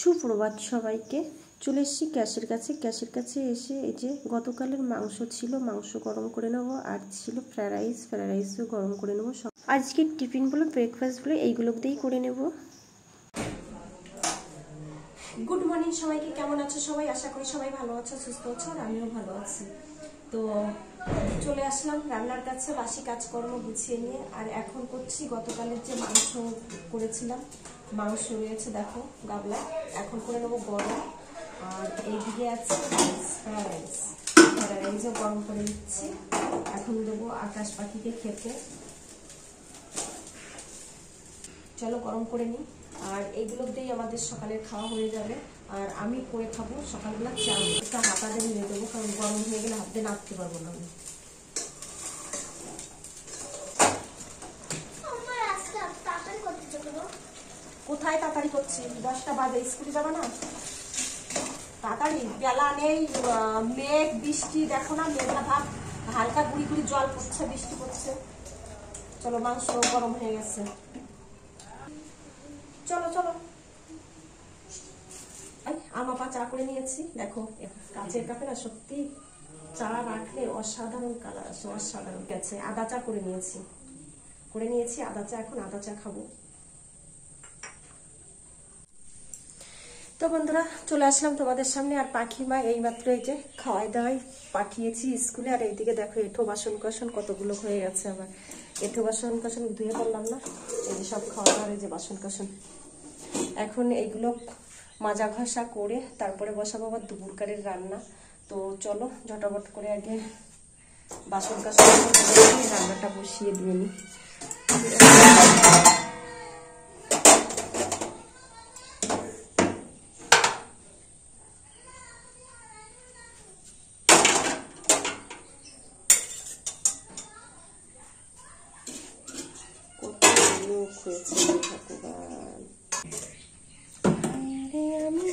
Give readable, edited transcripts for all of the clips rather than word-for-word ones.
সুপ্রভাত সবাইকে। চলে এসেছি গ্যাসের কাছে এসে এই যে গতকালের মাংস ছিল, মাংস গরম করে নেব, আর ছিল ফ্রাইড রাইসও গরম করে নেব। আজকে টিফিন বলো ব্রেকফাস্ট বলো এইগুলো দিয়েই করে নেব। গুড মর্নিং সবাইকে, কেমন আছো সবাই? আশা করি সবাই ভালো আছো, সুস্থ আছো, আর আমিও ভালো আছি। তো চলে আসলাম রান্নার কাছে বাসি কাজকর্ম গুছিয়ে নিয়ে। আর এখন করছি গতকালের যে মাংস করেছিলাম, মাংস রয়েছে দেখো গাবলা, এখন করে নেবো গরম। আর এইদিকে আছে ফ্রাইড রাইসও গরম করে দিচ্ছি, এখন দেবো আকাশ পাখিকে খেতে। চলো গরম করে নিই। আর এইগুলো দিয়েই আমাদের সকালের খাওয়া হয়ে যাবে। আর আমি করে খাবো সকালবেলা চা, একটা হাতা দিয়ে নিয়ে দেবো, কারণ গরম হয়ে গেলে হাত দিয়ে নাড়তে পারবো না আমি। কোথায় তাড়াতাড়ি করছি? 10টা বাজে, স্কুলে যাবে না? তাড়াতাড়ি বেলা নেই, মেঘ বৃষ্টি দেখো না, মেঘলা ভাব, হালকা গুড়ি গুড়ি জল পড়ছে, বৃষ্টি পড়ছে। চলো মাংস গরম হয়ে গেছে, চলো চলো। আমা চা করে নিয়েছি দেখো, কাচের কাপে না সত্যি চা রাখলে অসাধারণ কালার আসে, অসাধারণ গেছে। আদা চা করে নিয়েছি আদা চা, এখন আদা চা খাবো। তো বন্ধুরা চলে আসলাম তোমাদের সামনে। আর পাখিমা এইমাত্র এই যে খাওয়াই দাওয়াই পাঠিয়েছি স্কুলে। আর এইদিকে দেখো এঁঠো বাসন কোসন কতগুলো হয়ে গেছে, আবার এঁঠো বাসন কোসন ধুয়ে পড়লাম না, এই যে সব খাওয়া দাওয়ার এই যে বাসন কোসন। এখন এইগুলো মাজা ঘষা করে তারপরে বসাবো আবার দুপুরকারের রান্না। তো চলো ঝটাপট করে আগে বাসন কোসন রান্নাটা বসিয়ে দিয়ে নিই। আমি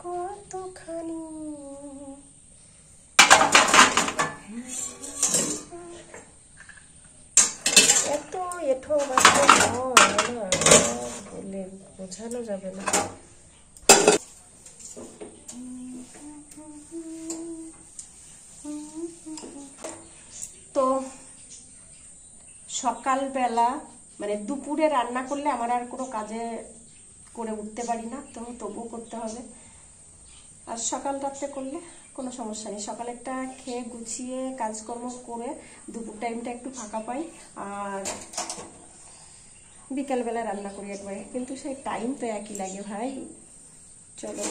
কতখানি এত এঠো বলে বোঝানো যাবে না। তো সকালবেলা মানে দুপুরে রান্না করলে আমার আর কোনো কাজে করে উঠতে পারি না, তো তবুও করতে হবে। আর সকাল রাত্রে করলে কোনো সমস্যা নেই, সকালেরটা খেয়ে গুছিয়ে কাজকর্ম করে দুপুর টাইমটা একটু ফাঁকা পাই, আর বিকালবেলা রান্না করি একবারে, কিন্তু সেই টাইম তো একই লাগে ভাই। চলো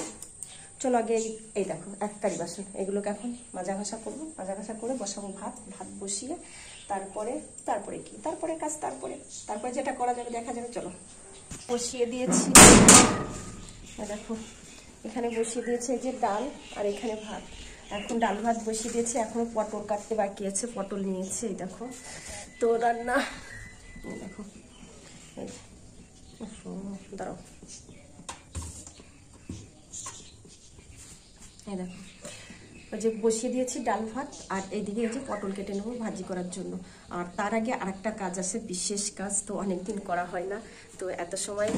চলো আগে এই দেখো একটারি বাসন, এগুলোকে এখন মাজা ঘষা করবো, মাজা ঘষা করে বসাবো ভাত বসিয়ে, তারপরে কি তারপরে কাজ, তারপরে যেটা করা যাবে দেখা যাবে। চলো বসিয়ে দিয়েছি দেখো, এখানে বসিয়ে দিয়েছে এই যে ডাল, আর এখানে ভাত। এখন ডাল ভাত বসিয়ে দিয়েছে, এখনো পটল কাটতে বাকি আছে, পটল নিয়েছে এই দেখো। তো রান্না দেখো, দাঁড়াও এই দেখো, ওই যে বসিয়ে দিয়েছি ডাল ভাত, আর এইদিকে এই যে পটল কেটে নেবো ভাজি করার জন্য। আর তার আগে আরেকটা কাজ আছে, বিশেষ কাজ, তো অনেকদিন করা হয় না, তো এত সময়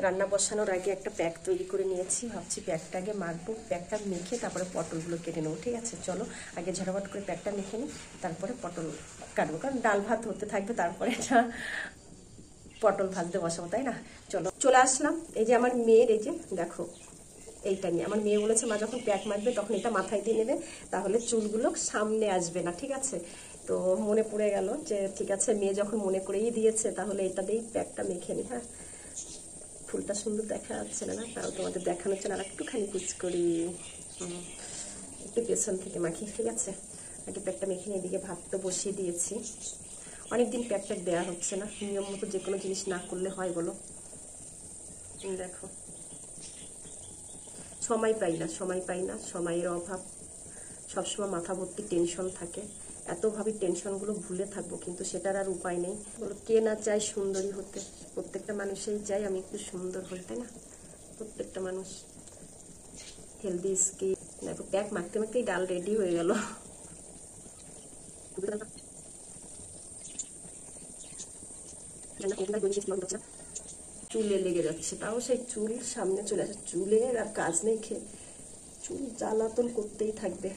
রান্না বসানোর আগে একটা প্যাক তৈরি করে নিয়েছি, ভাবছি প্যাকটা আগে মাখবো, প্যাকটা মেখে তারপরে পটলগুলো কেটে নেবো। ঠিক আছে চলো আগে ঝটাপট করে প্যাকটা মেখে নিই, তারপরে পটল কাটবো, কারণ ডাল ভাত হতে থাকবে, তারপরে পটল ভাজতে বসাবো, তাই না? চলে আসলাম এই যে আমার মেয়ের, এই যে দেখো এইটা নিয়ে আমার মেয়ে বলেছে মা যখন প্যাক মাখবে তখন এটা মাথায় দিয়ে নেবে, তাহলে চুলগুলো সামনে আসবে না। ঠিক আছে, তো মনে পড়ে গেল যে ঠিক আছে, মেয়ে যখন মনে করেই দিয়েছে তাহলে এটা দিয়েই প্যাকটা মেখে নি। হ্যাঁ, ফুলটা সুন্দর দেখা যাচ্ছে না, তাও তোমাদের দেখানোর জন্য আর একটুখানি কুচ করি, একটু পেছন থেকে মাখি। ঠিক আছে, আগে প্যাকটা মেখে নিয়ে এদিকে ভাত তো বসিয়ে দিয়েছি। অনেকদিন প্যাক দেওয়া হচ্ছে না, নিয়ম মতো যে কোনো জিনিস না করলে হয় বলো? দেখো সময় পাই না, সময়ের অভাব, সবসময় মাথা ভর্তি টেনশন থাকে, এত ভাবি টেনশনগুলো ভুলে থাকবো, কিন্তু সেটার আর উপায় নেই। বলো কে না চায় সুন্দরী হতে? প্রত্যেকটা মানুষই চাই আমি একটু সুন্দর হই, তাই না? প্রত্যেকটা মানুষ হেলদি স্কিন। দেখো প্যাক মাখতে মাখতেই ডাল রেডি হয়ে গেল। চুলে লেগে যাচ্ছে, তাও সেই চুল সামনে চলে আসে। চুলের আর কাজ নেই, খেয়ে চুল জ্বালাতন করতেই থাকবে।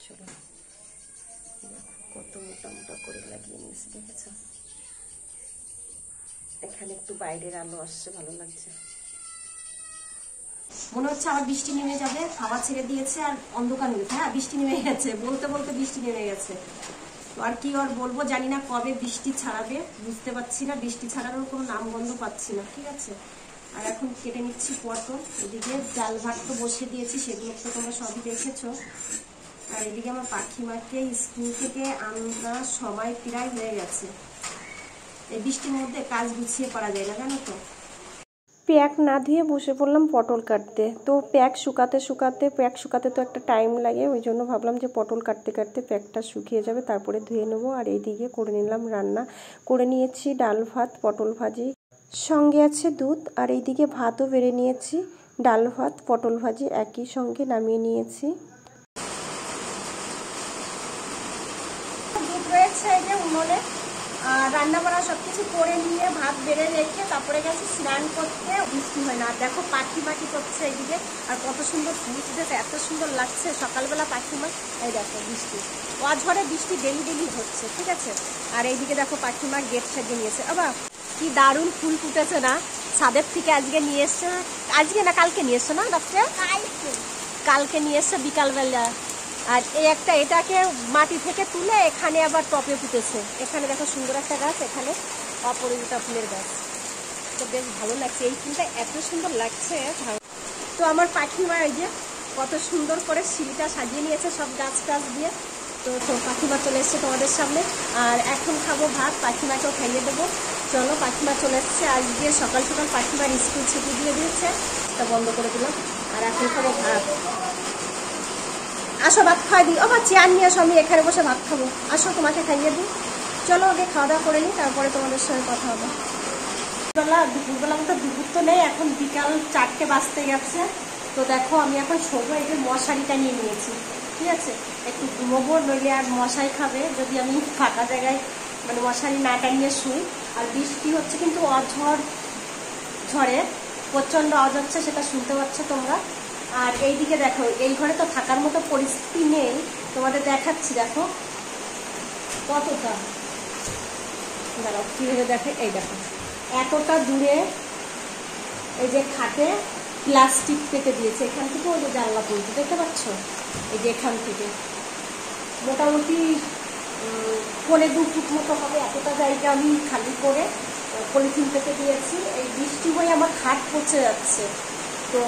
চলো, কত মোটা মোটা করে লাগিয়ে নিয়েছি, দেখেছ? এখানে একটু বাইরের আলো আসছে, ভালো লাগছে। মনে হচ্ছে আবার বৃষ্টি নেমে যাবে, খাওয়া ছেড়ে দিয়েছে আর অন্ধকার হয়ে গেছে। হ্যাঁ, বৃষ্টি নেমে গেছে, বলতে বলতে বৃষ্টি নেমে গেছে। আর কি আর বলবো, জানি না কবে বৃষ্টি ছাড়াবে, বুঝতে পারছি না। বৃষ্টি ছাড়ানোর কোনো নাম গন্ধ পাচ্ছি না। ঠিক আছে, আর এখন কেটে নিচ্ছি পটল। এদিকে ডাল ভাত তো বসিয়ে দিয়েছি, সেগুলো তো তোমরা সবই দেখেছো। আর এদিকে আমার পাখিমাকে স্কুল থেকে আনার সময় প্রায় হয়ে গেছে। এই বৃষ্টির মধ্যে কাজ গুছিয়ে করা যায় না, জানো তো। প্যাক না ধুয়ে বসে পড়লাম পটল কাটতে। তো প্যাক শুকাতে তো একটা টাইম লাগে, ওই জন্য ভাবলাম যে পটল কাটতে কাটতে প্যাকটা শুকিয়ে যাবে, তারপরে ধুয়ে নেবো। আর এইদিকে করে নিলাম রান্না, করে নিয়েছি ডাল ভাত, পটল ভাজি, সঙ্গে আছে দুধ। আর এইদিকে ভাতও বেড়ে নিয়েছি, ডাল ভাত পটল ভাজি একই সঙ্গে নামিয়ে নিয়েছি। দুধ রয়েছে এই যে উনুনে, রান্না বান্না সবকিছু করে নিয়ে ভাত বেড়ে রেখে তারপরে গেছি স্নান করতে। বৃষ্টি হয় না, দেখো পাখি করছে এইদিকে। আর কত সুন্দর ফুল ফুটেছে, এত সুন্দর লাগছে সকালবেলা পাখিমা। এই দেখো বৃষ্টি, অঝরে বৃষ্টি ডেলি হচ্ছে। ঠিক আছে, আর এইদিকে দেখো পাখিমা গেট সাজিয়ে নিয়েছে। আবার কি দারুণ ফুল ফুটেছে না, ছাদের থেকে আজকে নিয়ে এসছে। আজকে না কালকে নিয়ে এসছে না ডক্টর? কালকে নিয়ে এসছে বিকালবেলা। আর এই একটা এটাকে মাটি থেকে তুলে এখানে আবার টপে পুঁতেছে। এখানে দেখো সুন্দর একটা গাছ, এখানে অপরাজিতা ফুলের গাছ। তো বেশ ভালো লাগছে, এই ফুলটা এত সুন্দর লাগছে। তো আমার পাখিমা এই যে কত সুন্দর করে সিঁড়িটা সাজিয়ে নিয়েছে সব গাছ টাছ দিয়ে। তো পাখিমা চলে এসছে তোমাদের সামনে। আর এখন খাবো ভাত, পাখিমাকেও খাইয়ে দেবো। চলো, পাখিমা চলে এসছে। আজকে সকাল সকাল পাখিমার স্কুল ছুটি দিয়ে দিয়েছে, তা বন্ধ করে দিলাম। আর এখন খাবো ভাত। আসো ভাত খাওয়াই দিই। ও মা, চেয়ার নিয়ে আসো, আমি এখানে বসে ভাত খাবো। আসো, তোমাকে খাইয়ে দিই। চলো আগে খাওয়া দাওয়া করে নিই, তারপরে তোমাদের সঙ্গে কথা হবে। দুপুরবেলা মতো দুপুর তো নেই, এখন বিকাল 4টে বাজতে গেছে। তো দেখো আমি এখন শোবো, এই যে মশারিটা নিয়ে নিয়েছি। ঠিক আছে, একটু ঘুমোবো, নইলে আর মশাই খাবে যদি আমি ফাঁকা জায়গায় মানে মশারি না টানিয়ে শুই। আর বৃষ্টি হচ্ছে কিন্তু ঝড়ে প্রচণ্ড আওয়াজ হচ্ছে, সেটা শুনতে পাচ্ছ তোমরা। আর এইদিকে দেখো, এই ঘরে তো থাকার মতো পরিস্থিতি নেই, তোমাদের দেখাচ্ছি। দেখো কতটা, দাঁড়াও কীভাবে দেখে। এই দেখো এতটা দূরে এই যে খাটে প্লাস্টিক পেতে দিয়েছে, এখান থেকে ওই যে জানলা পর্যন্ত দেখতে পাচ্ছ। এই যে এখান থেকে মোটামুটি 1.5 ফুট মতো হবে, এতটা জায়গা আমি খালি করে পলিথিন পেতে দিয়েছি। এই বৃষ্টি হয়ে আমার খাট পচে যাচ্ছে। তো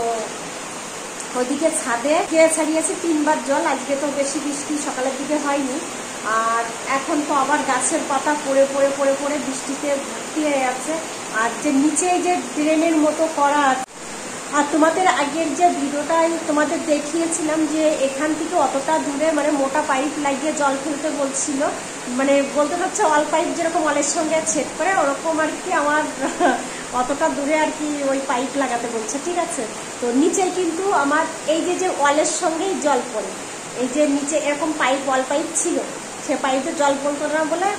ওইদিকে ছাদে ছাড়িয়েছে 3বার জল। আজকে তো বেশি বৃষ্টি সকালের দিকে হয়নি। আর এখন তো আবার গাছের পাতা পড়ে বৃষ্টিতে ভর্তি হয়ে যাচ্ছে। আর যে নিচে যে ড্রেনের মতো করা আছে, আর তোমাদের আগের যে ভিডিওটাই তোমাদের দেখিয়েছিলাম যে এখান থেকে অতটা দূরে মানে মোটা পাইপ লাগিয়ে জল ফেলতে বলছিল, মানে বলতে হচ্ছে অল পাইপ যেরকম অলের সঙ্গে ছেদ করে ওরকম আর কি আমার অতটা দূরে আর কি ওই পাইপ লাগাতে বলছে। ঠিক আছে, তো নিচে কিন্তু আমার এই যে অলের সঙ্গেই জল পড়ে। এই যে নিচে এরকম পাইপ, অল পাইপ ছিল, সে পাইপে জল পড়তো না বলে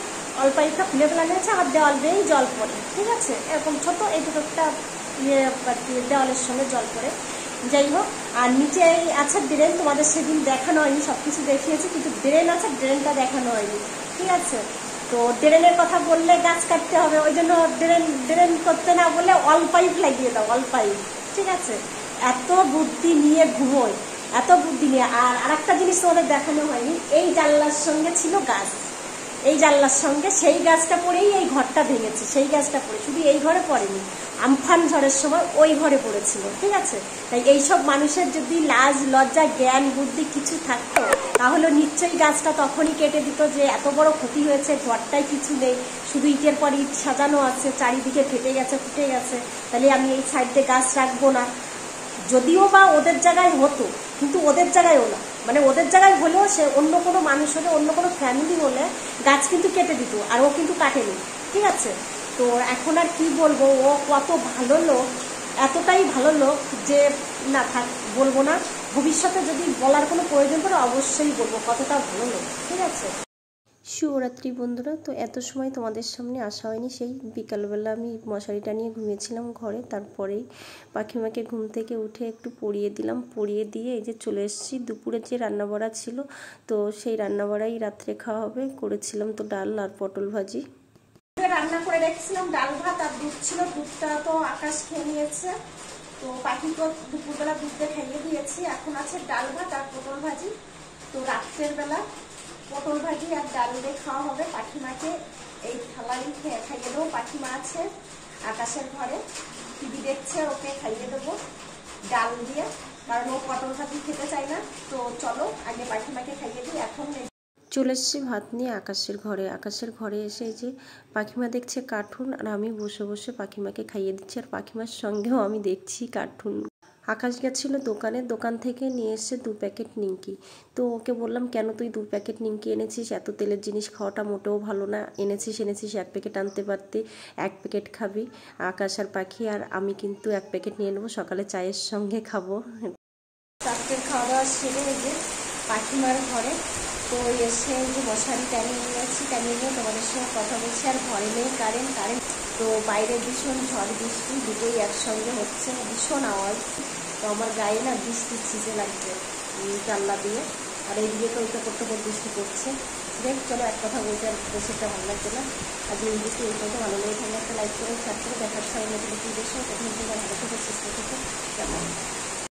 অল পাইপটা খুলে ফেলা নিয়েছে, আমার দেওয়াল দিয়েই জল পড়ে। ঠিক আছে, এরকম ছোট এই দুটোটা দেওয়ালের সঙ্গে জল পড়ে। যাই হোক, আর নিচে আছে ড্রেন, তোমাদের সেদিন দেখানো হয়নি, সবকিছু দেখিয়েছি কিন্তু ড্রেন আছে, ড্রেনটা দেখানো হয়নি। ঠিক আছে, তো ড্রেনের কথা বললে গাছ কাটতে হবে, ওই জন্য ড্রেন করতে না বলে অল পাইপ লাগিয়ে দাও, অল পাইপ। ঠিক আছে, এত বুদ্ধি নিয়ে ঘুমোয়, এত বুদ্ধি নিয়ে। আর আরেকটা জিনিস তোমাদের দেখানো হয়নি, এই জানলার সঙ্গে ছিল গাছ, এই জানলার সঙ্গে সেই গাছটা পড়েই এই ঘরটা ভেঙেছে। সেই গাছটা পড়ে শুধু এই ঘরে পড়েনি, আমফান ঝড়ের সময় ওই ঘরে পড়েছিল। ঠিক আছে, তাই এইসব মানুষের যদি লাজ লজ্জা জ্ঞান বুদ্ধি কিছু থাকতো তাহলে নিশ্চয়ই গাছটা তখনই কেটে দিত, যে এত বড় ক্ষতি হয়েছে, ঘরটাই কিছু নেই, শুধু ইটের পর ইট সাজানো আছে, চারিদিকে ফেটে গেছে, ফুটে গেছে, তাহলে আমি এই সাইডে গাছ রাখবো না। যদিও বা ওদের জায়গায় হতো, কিন্তু ওদের জায়গায়ও না, মানে ওদের জায়গায় হলেও সে অন্য কোনো মানুষ হলে, অন্য কোনো ফ্যামিলি হলে গাছ কিন্তু কেটে দিত, আর ও কিন্তু কাটেনি। ঠিক আছে, তো এখন আর কি বলবো, ও কত ভালো লোক, এতটাই ভালো লোক যে না থাক বলবো না, ভবিষ্যতে যদি বলার কোনো প্রয়োজন পড়ে অবশ্যই বলবো কতটা ভালো লোক। ঠিক আছে, শুভরাত্রি বন্ধুরা। তো এত সময় তোমাদের সামনে আসা হয়নি, সেই বিকালবেলা আমি মশারিটা নিয়ে ঘুমিয়েছিলাম ঘরে। তারপরেই পাখিমাকে ঘুম থেকে উঠে একটু পরিয়ে দিলাম, পরিয়ে দিয়ে এই যে চলে এসেছি। দুপুরে যে রান্নাবাড়া ছিল, তো সেই রান্নাবাড়াই রাত্রে খাওয়া হবে। করেছিলাম তো ডাল আর পটল ভাজি। রান্না করে রেখেছিলাম ডাল ভাত আর দুধ ছিল, দুধটা তো আকাশ খেয়ে নিয়েছে। তো পাখিকে দুপুরবেলা দুধটা খাইয়ে দিয়েছি। এখন আছে ডাল ভাত আর পটল ভাজি। তো রাত্রের বেলা পটল ভাজি আর ডাল দিয়ে খাওয়া হবে। পাখিমাকে এই থালাই খাইয়ে দেবো। পাখিমা আছে আকাশের ঘরে, টিভি দেখছে, ওকে খাইয়ে দেবো ডাল দিয়ে, কারণ ও পটল ভাজি খেতে চায় না। তো চলো আগে পাখিমাকে খাইয়ে দিই। এখন চলে এসেছি ভাত নিয়ে আকাশের ঘরে। আকাশের ঘরে এসে যে পাখিমা দেখছে কার্টুন, আর আমি বসে বসে পাখিমাকে খাইয়ে দিচ্ছি, আর পাখিমার সঙ্গেও আমি দেখছি কার্টুন। আকাশ গেছিল দোকানে, দোকান থেকে নিয়ে এসছে 2 প্যাকেট নিমকি। তো ওকে বললাম, কেন তুই 2 প্যাকেট নিমকি এনেছিস? এত তেলের জিনিস খাওয়াটা মোটেও ভালো না। এনেছিস 1 প্যাকেট আনতে পারতে, 1 প্যাকেট খাবি। আকাশ আর পাখি আর আমি কিন্তু 1 প্যাকেট নিয়ে নেবো, সকালে চায়ের সঙ্গে খাবো। রাত্রের খাওয়া দাওয়া সেরে এই যে পাখিমার ঘরে তো এসে যে মশারি টানিয়ে নিয়েছি, টানিয়ে নিয়ে তোমাদের সঙ্গে কথা বলছি। আর ঘরে নেই কারেন্ট। তো বাইরে ভীষণ ঝড় বৃষ্টি দুটোই একসঙ্গে হচ্ছে, ভীষণ আওয়াজ। তো আমার গায়ে না বৃষ্টির ছিটে লাগছে জানলা দিয়ে, আর এইদিকে তো ওইটা করতে বৃষ্টি পড়ছে। দেখ চলো, এক কথা বলতে আর বেশি একটা ভালো লাগছে না। আজ ইংলিশে এই কথা ভালো লেগে থাকলে একটা লাইক করে শেয়ার করে দেখার সময় নতুন ভিডিওর সঙ্গে প্রথম থেকে ভালো থেকে সুস্থ থেকে কেমন।